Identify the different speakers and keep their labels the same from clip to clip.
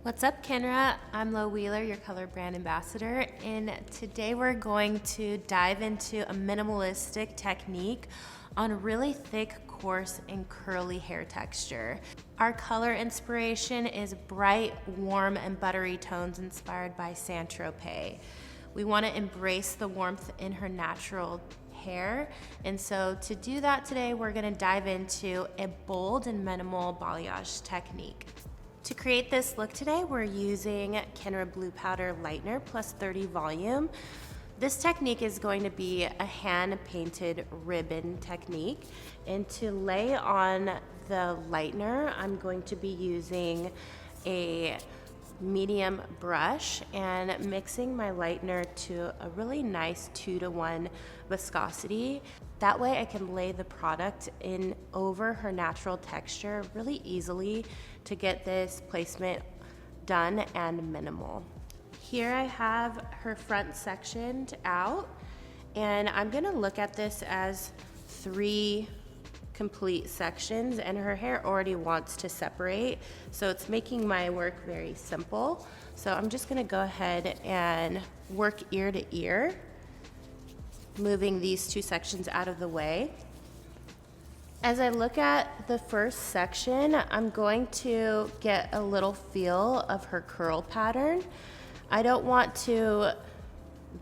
Speaker 1: What's up, Kenra? I'm Lo Wheeler, your color brand ambassador, and today we're going to dive into a minimalistic technique on really thick, coarse, and curly hair texture. Our color inspiration is bright, warm, and buttery tones inspired by Saint-Tropez. We want to embrace the warmth in her natural hair, and so to do that today, we're going to dive into a bold and minimal balayage technique. To create this look today, we're using Kenra Blue Powder Lightener plus 30 volume. This technique is going to be a hand-painted ribbon technique. And to lay on the lightener, I'm going to be using a medium brush and mixing my lightener to a really nice 2-to-1 viscosity. That way I can lay the product in over her natural texture really easily to get this placement done and minimal. Here I have her front sectioned out, and I'm gonna look at this as 3 complete sections, and her hair already wants to separate, so it's making my work very simple. So I'm just gonna go ahead and work ear to ear, moving these 2 sections out of the way. As I look at the first section, I'm going to get a little feel of her curl pattern. I don't want to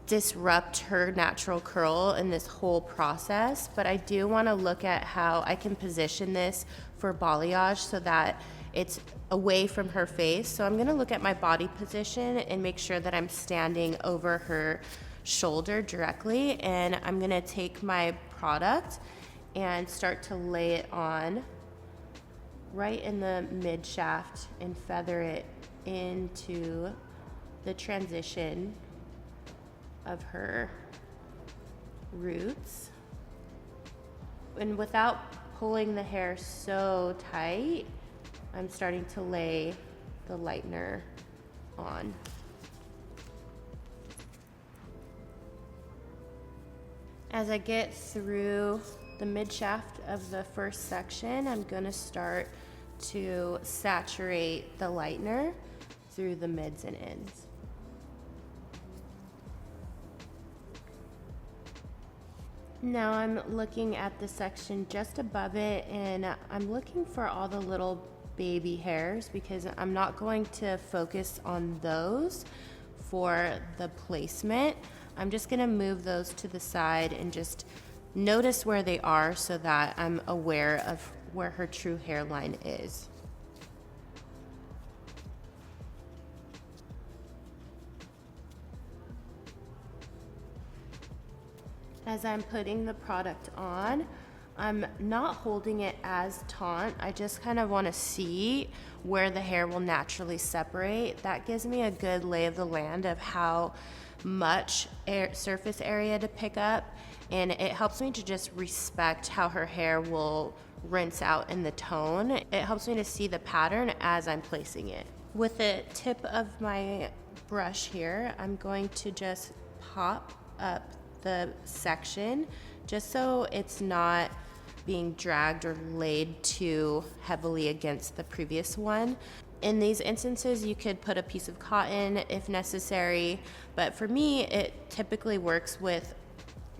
Speaker 1: disrupt her natural curl in this whole process, but I do want to look at how I can position this for balayage so that it's away from her face. So I'm going to look at my body position and make sure that I'm standing over her shoulder directly, and I'm going to take my product and start to lay it on right in the mid shaft and feather it into the transition of her roots. And without pulling the hair so tight, I'm starting to lay the lightener on. As I get through the mid shaft of the first section, I'm going to start to saturate the lightener through the mids and ends. Now I'm looking at the section just above it, and I'm looking for all the little baby hairs because I'm not going to focus on those for the placement. I'm just going to move those to the side and just notice where they are so that I'm aware of where her true hairline is. As I'm putting the product on, I'm not holding it as taut. I just kind of want to see where the hair will naturally separate. That gives me a good lay of the land of how much surface area to pick up, and it helps me to just respect how her hair will rinse out in the tone. It helps me to see the pattern as I'm placing it. With the tip of my brush here, I'm going to just pop up the section just so it's not being dragged or laid too heavily against the previous one. In these instances, you could put a piece of cotton if necessary, but for me, it typically works with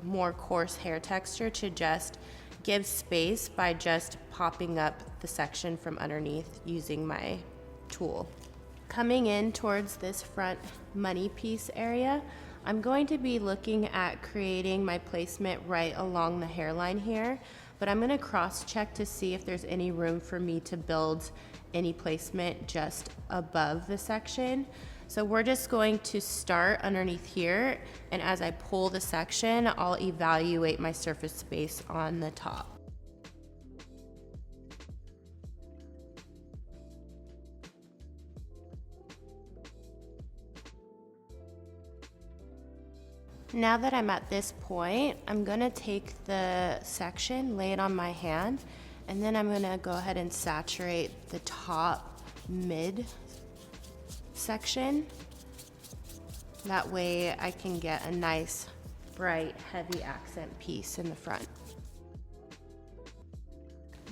Speaker 1: more coarse hair texture to just give space by just popping up the section from underneath using my tool. Coming in towards this front money piece area, I'm going to be looking at creating my placement right along the hairline here, but I'm going to cross-check to see if there's any room for me to build any placement just above the section. So we're just going to start underneath here, and as I pull the section, I'll evaluate my surface space on the top. Now that I'm at this point, I'm gonna take the section, lay it on my hand, and then I'm gonna go ahead and saturate the top mid section. That way I can get a nice, bright, heavy accent piece in the front.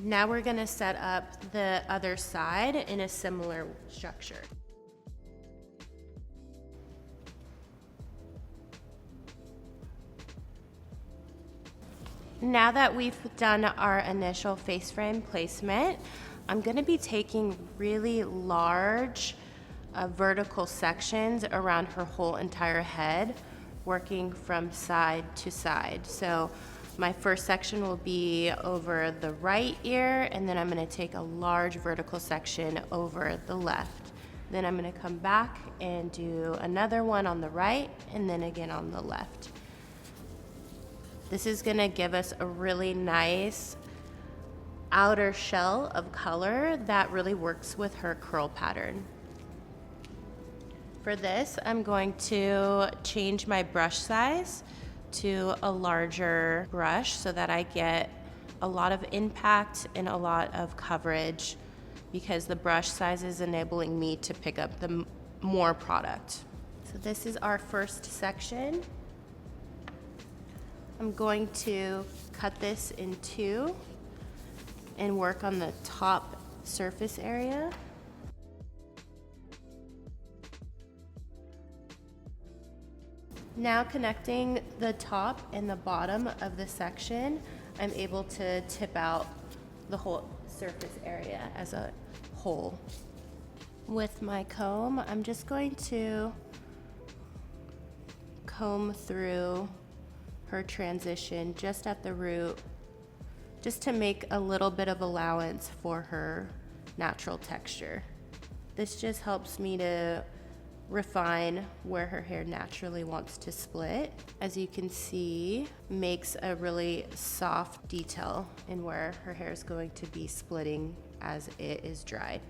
Speaker 1: Now we're gonna set up the other side in a similar structure. Now that we've done our initial face frame placement, I'm gonna be taking really large vertical sections around her whole entire head, working from side to side. So my first section will be over the right ear, and then I'm gonna take a large vertical section over the left. Then I'm gonna come back and do another one on the right, and then again on the left. This is gonna give us a really nice outer shell of color that really works with her curl pattern. For this, I'm going to change my brush size to a larger brush so that I get a lot of impact and a lot of coverage, because the brush size is enabling me to pick up the more product. So this is our first section. I'm going to cut this in two and work on the top surface area. Now connecting the top and the bottom of the section, I'm able to tip out the whole surface area as a whole. With my comb, I'm just going to comb through her transition just at the root, just to make a little bit of allowance for her natural texture. This just helps me to refine where her hair naturally wants to split. As you can see, makes a really soft detail in where her hair is going to be splitting as it is dried.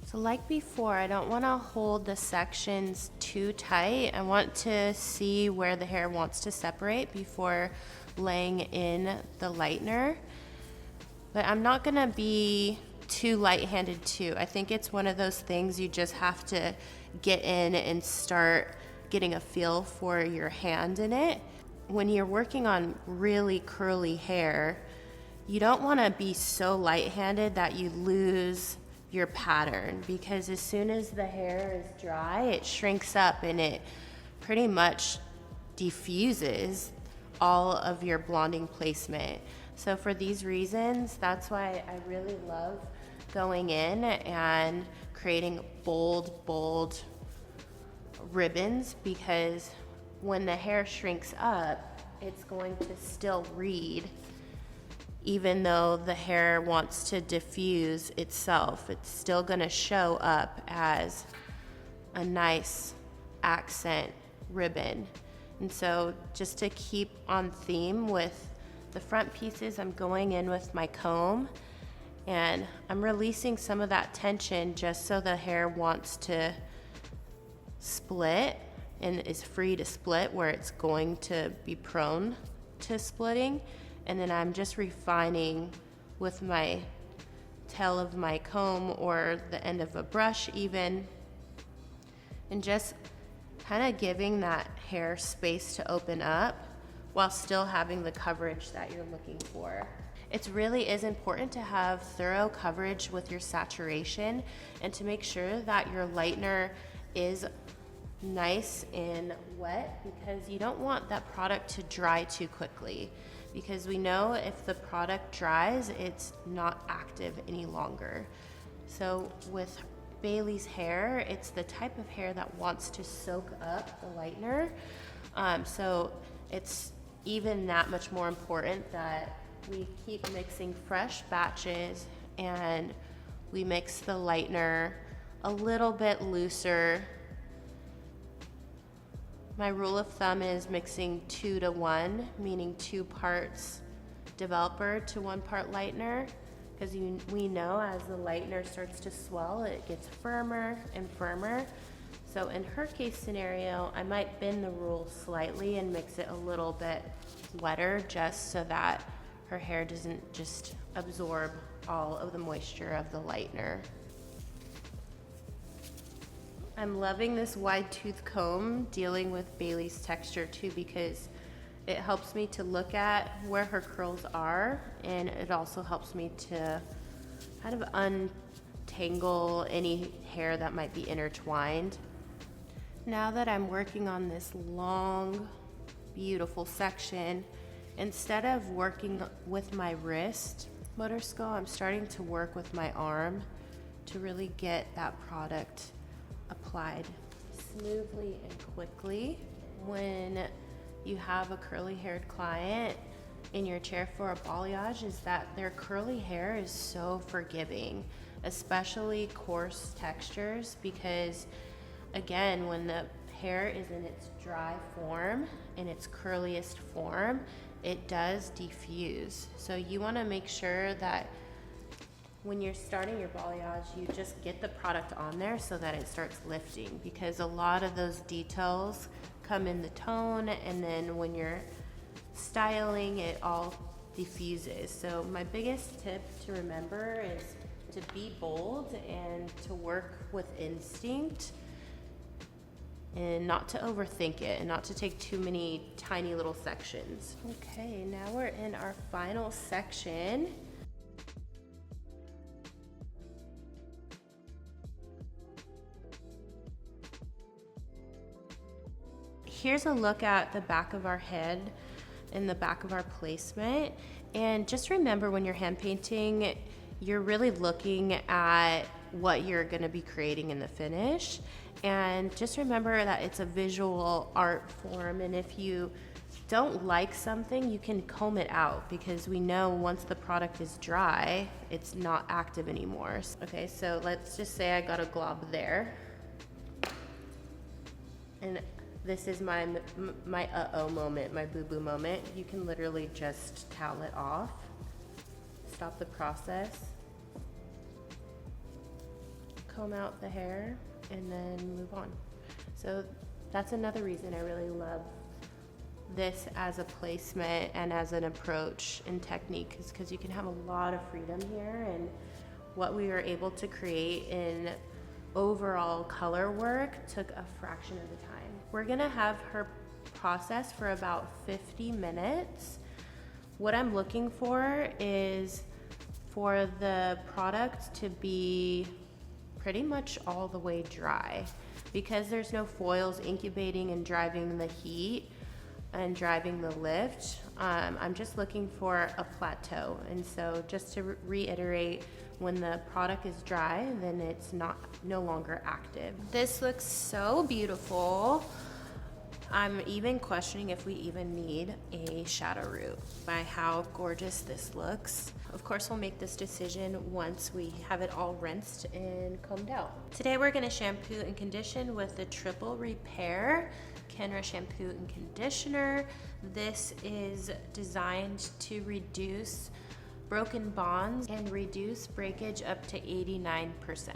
Speaker 1: So like before, I don't want to hold the sections too tight. I want to see where the hair wants to separate before laying in the lightener. But I'm not going to be too light-handed too. I think it's one of those things you just have to get in and start getting a feel for your hand in it. When you're working on really curly hair, you don't want to be so light-handed that you lose your pattern, because as soon as the hair is dry, it shrinks up and it pretty much diffuses all of your blonding placement. So for these reasons, that's why I really love going in and creating bold ribbons, because when the hair shrinks up, it's going to still read. Even though the hair wants to diffuse itself, it's still gonna show up as a nice accent ribbon. And so just to keep on theme with the front pieces, I'm going in with my comb and I'm releasing some of that tension just so the hair wants to split and is free to split where it's going to be prone to splitting. And then I'm just refining with my tail of my comb or the end of a brush even, and just kind of giving that hair space to open up while still having the coverage that you're looking for. It really is important to have thorough coverage with your saturation and to make sure that your lightener is nice and wet, because you don't want that product to dry too quickly, because we know if the product dries, it's not active any longer. So with Bailey's hair, it's the type of hair that wants to soak up the lightener. So it's even that much more important that we keep mixing fresh batches and we mix the lightener a little bit looser. My rule of thumb is mixing 2 to 1, meaning 2 parts developer to 1 part lightener, because we know as the lightener starts to swell, it gets firmer and firmer. So in her case scenario, I might bend the rule slightly and mix it a little bit wetter, just so that her hair doesn't just absorb all of the moisture of the lightener. I'm loving this wide tooth comb dealing with Bailey's texture too, because it helps me to look at where her curls are, and it also helps me to kind of untangle any hair that might be intertwined. Now that I'm working on this long, beautiful section, Instead of working with my wrist motor skill, I'm starting to work with my arm to really get that product applied smoothly and quickly. When you have a curly haired client in your chair for a balayage, is that their curly hair is so forgiving, especially coarse textures, because again, when the hair is in its dry form, in its curliest form, it does diffuse. So you want to make sure that when you're starting your balayage, you just get the product on there so that it starts lifting, because a lot of those details come in the tone, and then when you're styling, it all diffuses. So my biggest tip to remember is to be bold and to work with instinct, and not to overthink it, and not to take too many tiny little sections. Okay, now we're in our final section. Here's a look at the back of our head and the back of our placement. And just remember, when you're hand painting, you're really looking at what you're gonna be creating in the finish. And just remember that it's a visual art form, and if you don't like something, you can comb it out, because we know once the product is dry, it's not active anymore. Okay, so let's just say I got a glob there. And this is my uh-oh moment, my boo-boo moment. You can literally just towel it off, stop the process, comb out the hair, and then move on. So that's another reason I really love this as a placement and as an approach and technique, is because you can have a lot of freedom here. And what we were able to create in overall color work took a fraction of the time. We're gonna have her process for about 50 minutes. What I'm looking for is for the product to be pretty much all the way dry, because there's no foils incubating and driving the heat and driving the lift. I'm just looking for a plateau. And so just to reiterate, when the product is dry, then it's no longer active. This looks so beautiful. I'm even questioning if we even need a shadow root by how gorgeous this looks. Of course, we'll make this decision once we have it all rinsed and combed out. Today we're gonna shampoo and condition with the Triple Repair Kenra Shampoo and Conditioner. This is designed to reduce broken bonds and reduce breakage up to 89%.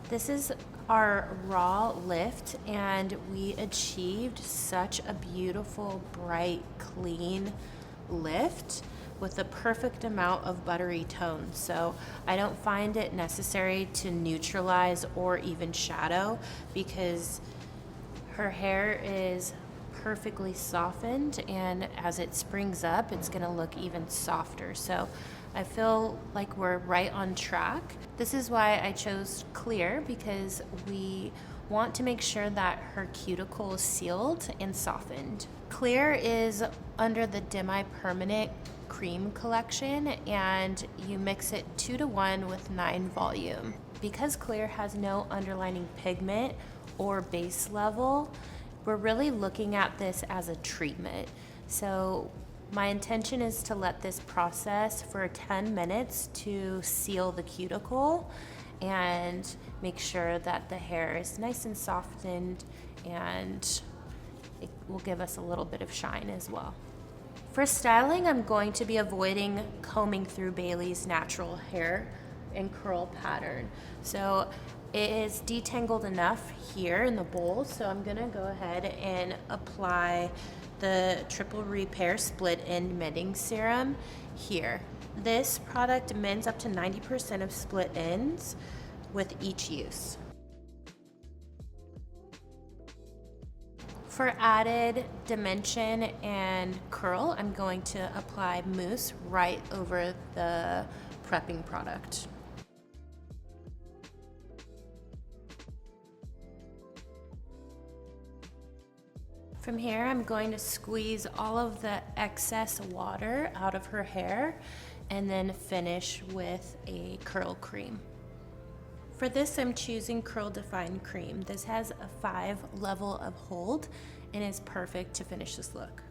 Speaker 1: This is our raw lift, and we achieved such a beautiful, bright, clean lift with the perfect amount of buttery tone. So I don't find it necessary to neutralize or even shadow, because her hair is perfectly softened, and as it springs up, it's gonna look even softer. So I feel like we're right on track. This is why I chose clear, because we want to make sure that her cuticle is sealed and softened. Clear is under the Demi-permanent Creme collection, and you mix it 2:1 with 9 volume. Because clear has no underlining pigment or base level, we're really looking at this as a treatment. So my intention is to let this process for 10 minutes to seal the cuticle and make sure that the hair is nice and softened, and it will give us a little bit of shine as well. For styling, I'm going to be avoiding combing through Bailey's natural hair and curl pattern. So it is detangled enough here in the bowl, so I'm gonna go ahead and apply the Triple Repair Split End Mending Serum here. This product mends up to 90% of split ends with each use. For added dimension and curl, I'm going to apply mousse right over the prepping product. From here, I'm going to squeeze all of the excess water out of her hair and then finish with a curl cream. For this, I'm choosing Curl Define Cream. This has a 5 level of hold and is perfect to finish this look.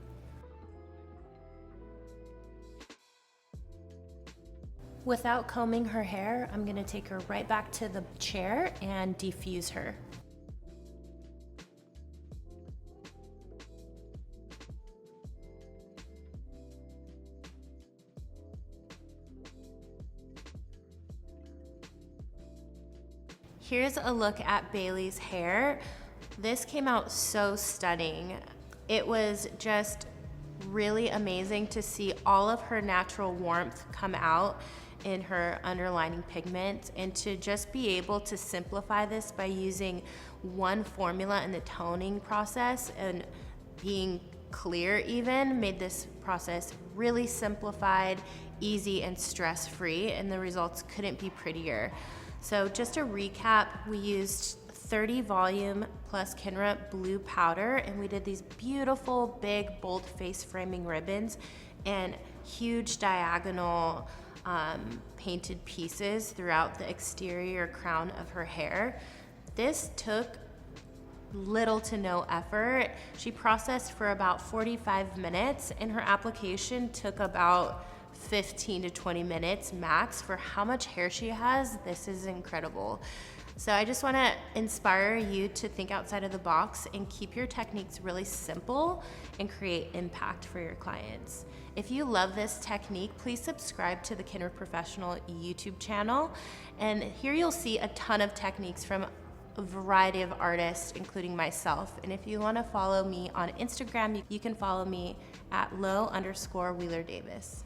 Speaker 1: Without combing her hair, I'm gonna take her right back to the chair and defuse her. Here's a look at Bailey's hair. This came out so stunning. It was just really amazing to see all of her natural warmth come out in her underlining pigment, and to just be able to simplify this by using one formula in the toning process and being clear even made this process really simplified, easy, and stress-free, and the results couldn't be prettier. So just to recap, we used 30 volume plus Kenra blue powder, and we did these beautiful big bold face framing ribbons and huge diagonal painted pieces throughout the exterior crown of her hair. This took little to no effort. She processed for about 45 minutes and her application took about 15 to 20 minutes max. For how much hair she has, this is incredible. So I just want to inspire you to think outside of the box and keep your techniques really simple and create impact for your clients. If you love this technique, please subscribe to the Kenra Professional YouTube channel, and here you'll see a ton of techniques from a variety of artists, including myself. And if you want to follow me on Instagram, you can follow me at @low_Wheeler Davis.